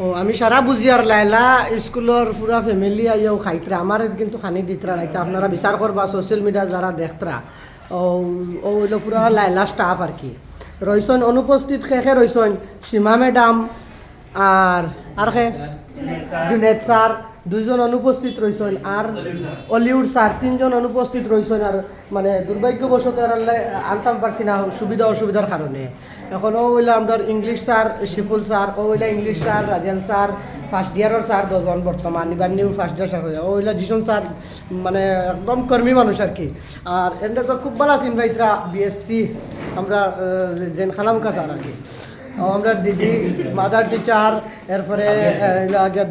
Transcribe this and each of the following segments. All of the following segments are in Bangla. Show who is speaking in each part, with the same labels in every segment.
Speaker 1: ও আমি সারা বুঝি আর লাইলা স্কুলের পুরা ফ্যামিলি আইয়াও খাইতরা আমার কিন্তু খানি দিতরা নাইতে আপনারা বিচার করবা সোশ্যাল মিডিয়া যারা দেখতরা ও ও হইলো পুরা লাইলা স্টাফ আর কি রইসন অনুপস্থিত খেখে রইসন সীমা ম্যাডাম আর খে জুনেদ স্যার দুইজন অনুপস্থিত রয়েছেন আর অলিউড স্যার তিনজন অনুপস্থিত রয়েছেন আর মানে দুর্ভাগ্যবশত আনতাম পারছি না সুবিধা অসুবিধার কারণে এখনও হইলে আমরা ইংলিশ স্যার শিপুল স্যার ও হইলে English sir Rajen sir first ইয়ারের স্যার 10 জন বর্তমান এবার নিউ ফার্স্ট ইয়ার স্যার হয়ে ও হইলে জিশন স্যার মানে একদম কর্মী মানুষ আর কি আর এমনি তো খুব ভালো আছেন ভাইতরা বিএসসি আমরা জেন খালামকা স্যার আর কি আমরা দিদি মাদার টিচার এরপরে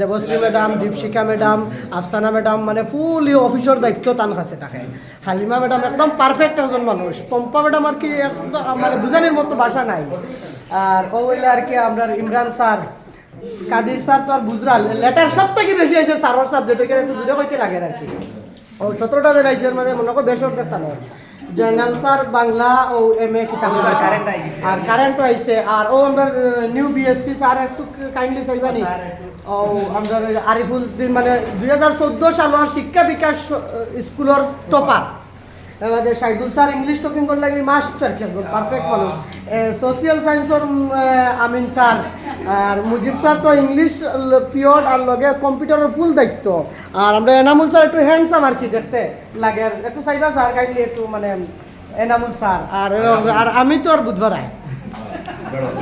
Speaker 1: দেবশ্রী ম্যাডাম দীপশিকা ম্যাডাম আফসানা ম্যাডাম মানে ফুলি অফিসের দায়িত্ব তান কাছে থাকে হালিমা ম্যাডাম একদম পারফেক্ট একজন মানুষ পম্পা ম্যাডাম আর কি একদম মানে বুঝানির মতো ভাষা নাই আর ও হইলে আর কি আমরা ইমরান স্যার কাদির স্যার তো আর বুঝরা লেটার সব থেকে বেশি আছে স্যারের সাবজেক্ট এখানে একটু জুড়ে হইতে লাগে আর কি ও 17টা দিন আইসের মানে মনে করো বেসরকার তানো জয়নাল স্যার বাংলা ও MA কিতাব আর কারেন্টও আইসে আর ও আমরা নিউ বিএসসি স্যার একটু কাইন্ডলি চাইবানি ও আমরা আরিফুল দিন মানে 2014 সালের শিক্ষা বিকাশ স্কুলের টপার আমাদের শাহিদুল স্যার ইংলিশ টকিং করলে লাগে মাস্টার কি একদম পারফেক্ট মানুষ সোশিয়াল সায়েন্সের আমিন স্যার আর মুজিব স্যার তো ইংলিশ পিওর আর লগে কম্পিউটারের ফুল দায়িত্ব আর আমরা এনামুল স্যার একটু হ্যান্ডসাম আর কি দেখতে লাগে আর একটু চাইবা স্যার কাইন্ডলি একটু মানে এনামুল স্যার আর আমি তো আর বুধবার